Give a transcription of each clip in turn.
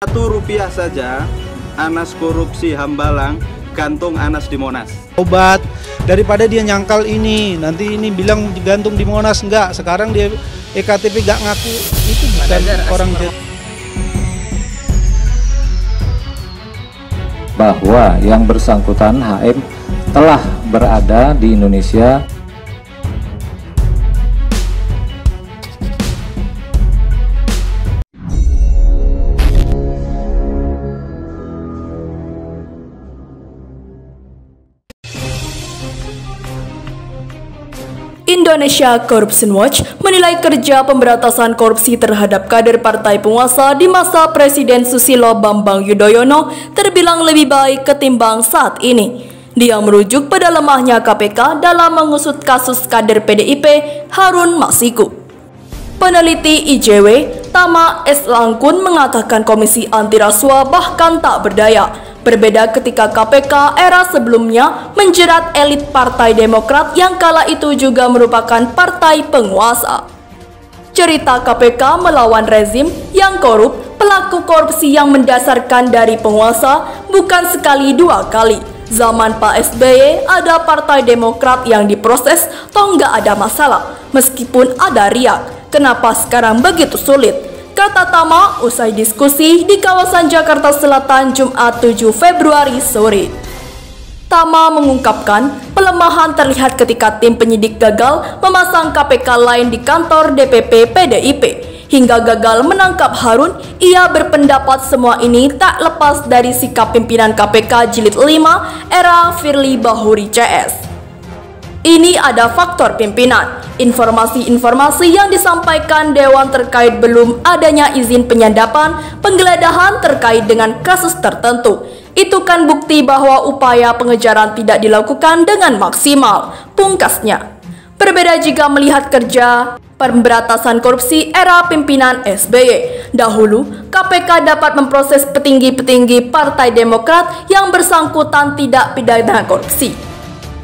Rp1 saja, Anas korupsi Hambalang, gantung Anas di Monas. Obat, daripada dia nyangkal ini, nanti ini bilang digantung di Monas, enggak. Sekarang dia EKTP gak ngaku, itu bukan orang bahwa yang bersangkutan HM telah berada di Indonesia . Indonesia Corruption Watch menilai kerja pemberantasan korupsi terhadap kader partai penguasa di masa Presiden Susilo Bambang Yudhoyono terbilang lebih baik ketimbang saat ini. Dia merujuk pada lemahnya KPK dalam mengusut kasus kader PDIP Harun Masiku. Peneliti IJW, Tama S. Langkun mengatakan Komisi Anti Rasuah bahkan tak berdaya. Berbeda ketika KPK era sebelumnya menjerat elit Partai Demokrat yang kala itu juga merupakan partai penguasa. Cerita KPK melawan rezim yang korup, pelaku korupsi yang mendasarkan dari penguasa bukan sekali dua kali. Zaman Pak SBY ada Partai Demokrat yang diproses, toh nggak ada masalah. Meskipun ada riak, kenapa sekarang begitu sulit? Kata Tama usai diskusi di kawasan Jakarta Selatan Jumat 7 Februari sore. Tama mengungkapkan pelemahan terlihat ketika tim penyidik gagal memasang KPK lain di kantor DPP PDIP. Hingga gagal menangkap Harun, ia berpendapat semua ini tak lepas dari sikap pimpinan KPK Jilid 5 era Firly Bahuri CS. Ini ada faktor pimpinan. Informasi-informasi yang disampaikan Dewan terkait belum adanya izin penyadapan, penggeledahan terkait dengan kasus tertentu. Itu kan bukti bahwa upaya pengejaran tidak dilakukan dengan maksimal, pungkasnya. Berbeda jika melihat kerja pemberantasan korupsi era pimpinan SBY. Dahulu, KPK dapat memproses petinggi-petinggi Partai Demokrat yang bersangkutan tidak pidana korupsi.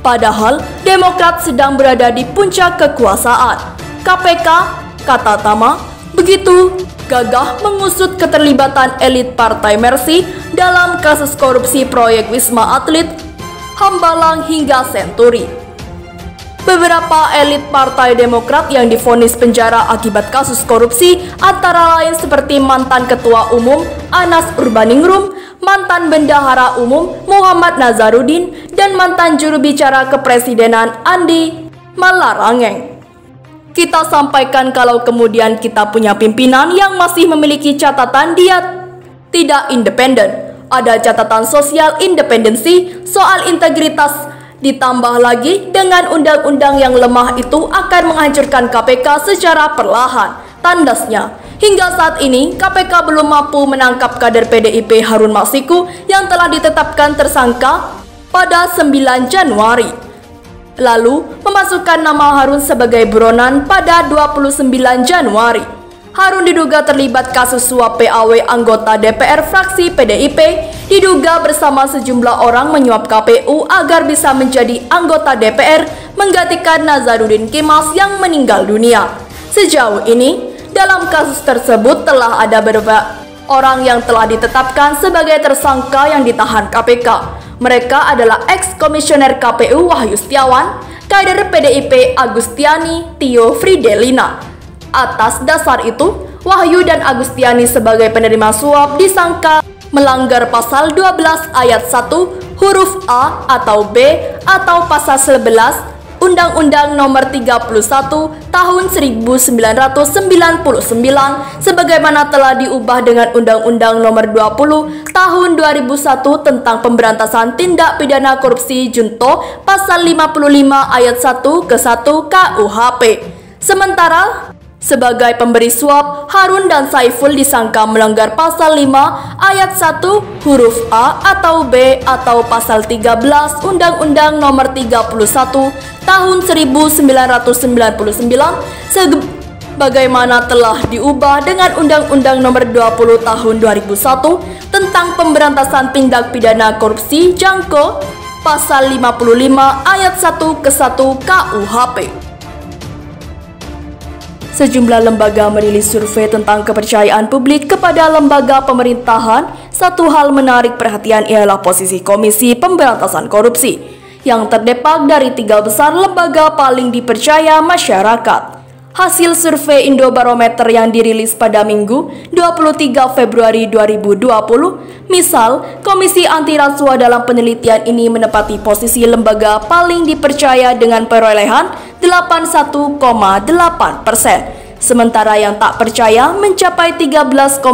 Padahal Demokrat sedang berada di puncak kekuasaan. KPK, kata Tama, begitu gagah mengusut keterlibatan elit Partai Mercy dalam kasus korupsi proyek Wisma Atlet, Hambalang hingga Senturi. Beberapa elit Partai Demokrat yang divonis penjara akibat kasus korupsi antara lain seperti mantan Ketua Umum Anas Urbaningrum, mantan Bendahara Umum Muhammad Nazarudin, dan mantan juru bicara kepresidenan Andi Malarangeng. Kita sampaikan kalau kemudian kita punya pimpinan yang masih memiliki catatan dia tidak independen. Ada catatan sosial independensi, soal integritas. Ditambah lagi dengan undang-undang yang lemah itu akan menghancurkan KPK secara perlahan, tandasnya. Hingga saat ini, KPK belum mampu menangkap kader PDIP Harun Masiku yang telah ditetapkan tersangka pada 9 Januari. Lalu, memasukkan nama Harun sebagai buronan pada 29 Januari. Harun diduga terlibat kasus suap PAW anggota DPR fraksi PDIP, diduga bersama sejumlah orang menyuap KPU agar bisa menjadi anggota DPR menggantikan Nazarudin Kemas yang meninggal dunia. Sejauh ini, dalam kasus tersebut telah ada beberapa orang yang telah ditetapkan sebagai tersangka yang ditahan KPK. Mereka adalah ex-komisioner KPU Wahyu Setiawan, kader PDIP Agustiani Tio Fridelina. Atas dasar itu, Wahyu dan Agustiani sebagai penerima suap disangka melanggar pasal 12 ayat 1 huruf A atau B atau pasal 11 Undang-Undang Nomor 31 Tahun 1999 sebagaimana telah diubah dengan Undang-Undang Nomor 20 Tahun 2001 tentang pemberantasan tindak pidana korupsi Junto pasal 55 ayat 1 ke 1 KUHP. Sementara sebagai pemberi suap, Harun dan Saiful disangka melanggar pasal 5 ayat 1 huruf A atau B atau pasal 13 Undang-Undang Nomor 31 Tahun 1999 sebagaimana telah diubah dengan Undang-Undang Nomor 20 Tahun 2001 tentang pemberantasan tindak pidana korupsi Jangko pasal 55 ayat 1 ke 1 KUHP. Sejumlah lembaga merilis survei tentang kepercayaan publik kepada lembaga pemerintahan. Satu hal menarik perhatian ialah posisi Komisi Pemberantasan Korupsi yang terdepak dari 3 besar lembaga paling dipercaya masyarakat. Hasil survei Indobarometer yang dirilis pada Minggu 23 Februari 2020, misal Komisi Anti Rasuah dalam penelitian ini menempati posisi lembaga paling dipercaya dengan perolehan 81,8%, sementara yang tak percaya mencapai 13,9%,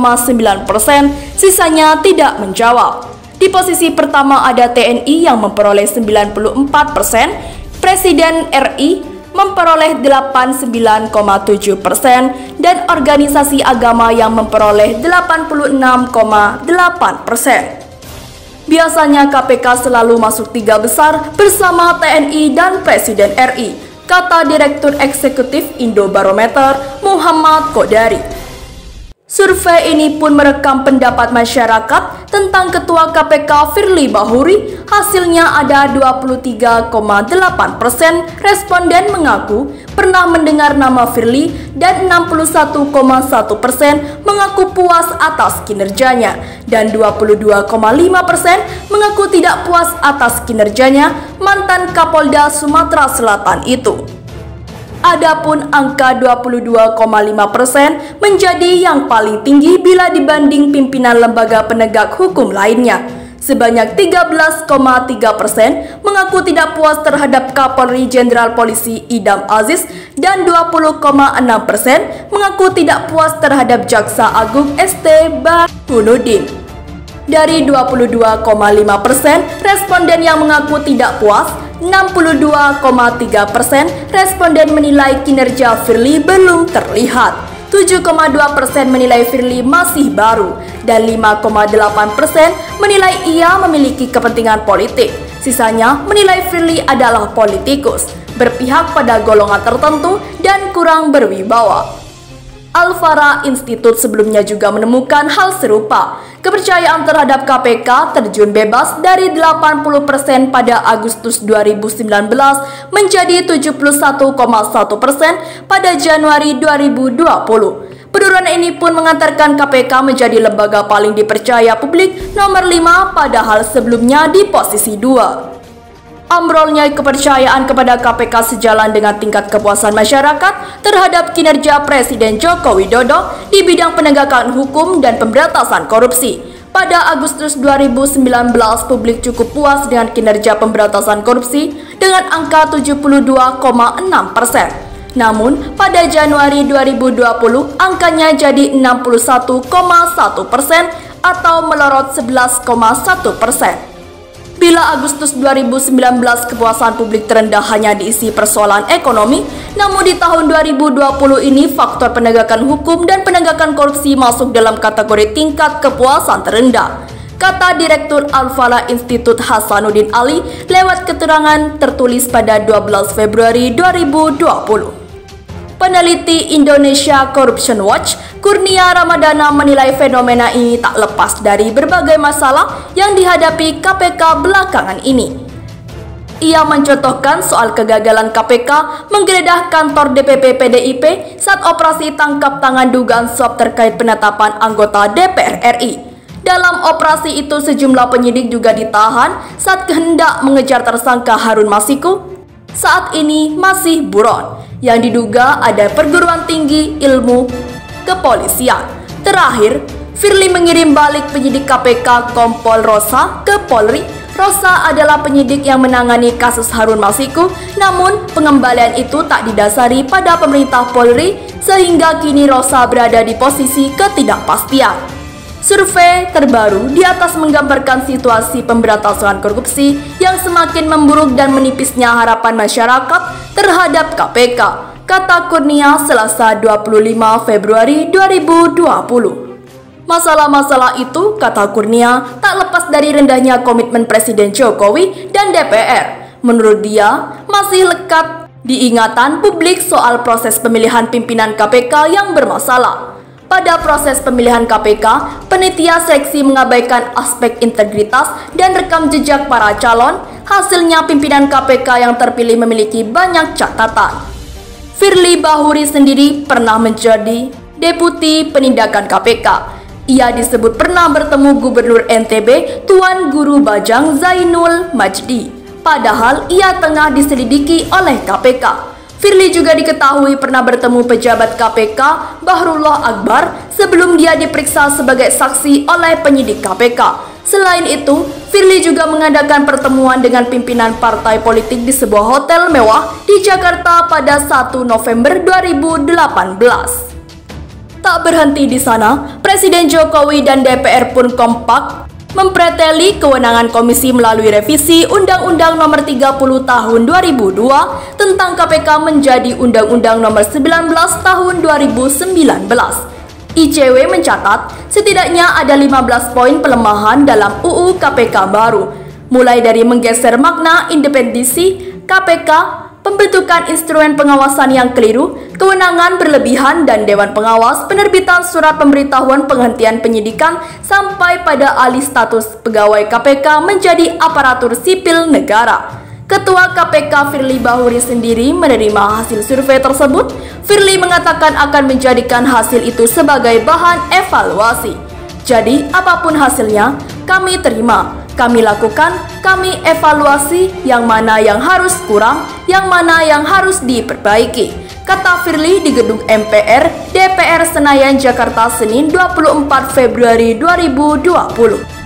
sisanya tidak menjawab. Di posisi pertama ada TNI yang memperoleh 94%, Presiden RI memperoleh 89,7% dan organisasi agama yang memperoleh 86,8%. Biasanya KPK selalu masuk 3 besar bersama TNI dan Presiden RI, kata Direktur Eksekutif Indobarometer Muhammad Kodari. Survei ini pun merekam pendapat masyarakat tentang Ketua KPK Firly Bahuri. Hasilnya ada 23,8% responden mengaku pernah mendengar nama Firly dan 61,1% mengaku puas atas kinerjanya dan 22,5% mengaku tidak puas atas kinerjanya mantan Kapolda Sumatera Selatan itu. Adapun angka 22,5% menjadi yang paling tinggi bila dibanding pimpinan lembaga penegak hukum lainnya. Sebanyak 13,3% mengaku tidak puas terhadap Kapolri Jenderal Polisi Idam Aziz dan 20,6% mengaku tidak puas terhadap Jaksa Agung ST Burhanuddin. Dari 22,5% responden yang mengaku tidak puas, 62,3% responden menilai kinerja Firly belum terlihat, 7,2% menilai Firly masih baru, dan 5,8% menilai ia memiliki kepentingan politik. Sisanya menilai Firly adalah politikus, berpihak pada golongan tertentu, dan kurang berwibawa. Al-Fara Institute sebelumnya juga menemukan hal serupa. Kepercayaan terhadap KPK terjun bebas dari 80% pada Agustus 2019 menjadi 71,1% pada Januari 2020. Penurunan ini pun mengantarkan KPK menjadi lembaga paling dipercaya publik nomor 5, padahal sebelumnya di posisi 2. Ambrolnya kepercayaan kepada KPK sejalan dengan tingkat kepuasan masyarakat terhadap kinerja Presiden Joko Widodo di bidang penegakan hukum dan pemberantasan korupsi. Pada Agustus 2019, publik cukup puas dengan kinerja pemberantasan korupsi dengan angka 72,6%. Namun, pada Januari 2020, angkanya jadi 61,1% atau melorot 11,1%. Bila Agustus 2019 kepuasan publik terendah hanya diisi persoalan ekonomi, namun di tahun 2020 ini faktor penegakan hukum dan penegakan korupsi masuk dalam kategori tingkat kepuasan terendah, kata Direktur Al-Fala Institute Hasanuddin Ali lewat keterangan tertulis pada 12 Februari 2020. Peneliti Indonesia Corruption Watch, Kurnia Ramadana menilai fenomena ini tak lepas dari berbagai masalah yang dihadapi KPK belakangan ini. Ia mencontohkan soal kegagalan KPK menggeledah kantor DPP PDIP saat operasi tangkap tangan dugaan suap terkait penetapan anggota DPR RI. Dalam operasi itu sejumlah penyidik juga ditahan saat kehendak mengejar tersangka Harun Masiku, saat ini masih buron, yang diduga ada perguruan tinggi ilmu kepolisian. Terakhir, Firly mengirim balik penyidik KPK Kompol Rosa ke Polri. Rosa adalah penyidik yang menangani kasus Harun Masiku, namun pengembalian itu tak didasari pada pemerintah Polri, sehingga kini Rosa berada di posisi ketidakpastian. Survei terbaru di atas menggambarkan situasi pemberantasan korupsi yang semakin memburuk dan menipisnya harapan masyarakat terhadap KPK, kata Kurnia Selasa 25 Februari 2020. Masalah-masalah itu, kata Kurnia, tak lepas dari rendahnya komitmen Presiden Jokowi dan DPR. Menurut dia, masih lekat diingatan publik soal proses pemilihan pimpinan KPK yang bermasalah. Pada proses pemilihan KPK, panitia seleksi mengabaikan aspek integritas dan rekam jejak para calon. Hasilnya pimpinan KPK yang terpilih memiliki banyak catatan. Firly Bahuri sendiri pernah menjadi Deputi Penindakan KPK. Ia disebut pernah bertemu Gubernur NTB Tuan Guru Bajang Zainul Majdi, padahal ia tengah diselidiki oleh KPK. Firly juga diketahui pernah bertemu pejabat KPK Bahrullah Akbar sebelum dia diperiksa sebagai saksi oleh penyidik KPK. Selain itu, Firly juga mengadakan pertemuan dengan pimpinan partai politik di sebuah hotel mewah di Jakarta pada 1 November 2018. Tak berhenti di sana, Presiden Jokowi dan DPR pun kompak mempreteli kewenangan komisi melalui revisi Undang-Undang Nomor 30 Tahun 2002 tentang KPK menjadi Undang-Undang Nomor 19 Tahun 2019. ICW mencatat setidaknya ada 15 poin pelemahan dalam UU KPK baru, mulai dari menggeser makna independensi KPK, pembentukan instrumen pengawasan yang keliru, kewenangan berlebihan dan Dewan Pengawas, penerbitan surat pemberitahuan penghentian penyidikan, sampai pada alih status pegawai KPK menjadi aparatur sipil negara. Ketua KPK Firly Bahuri sendiri menerima hasil survei tersebut. Firly mengatakan akan menjadikan hasil itu sebagai bahan evaluasi. Jadi, apapun hasilnya, kami terima, kami lakukan, kami evaluasi yang mana yang harus kurang, yang mana yang harus diperbaiki, kata Firly di gedung MPR DPR Senayan, Jakarta, Senin 24 Februari 2020.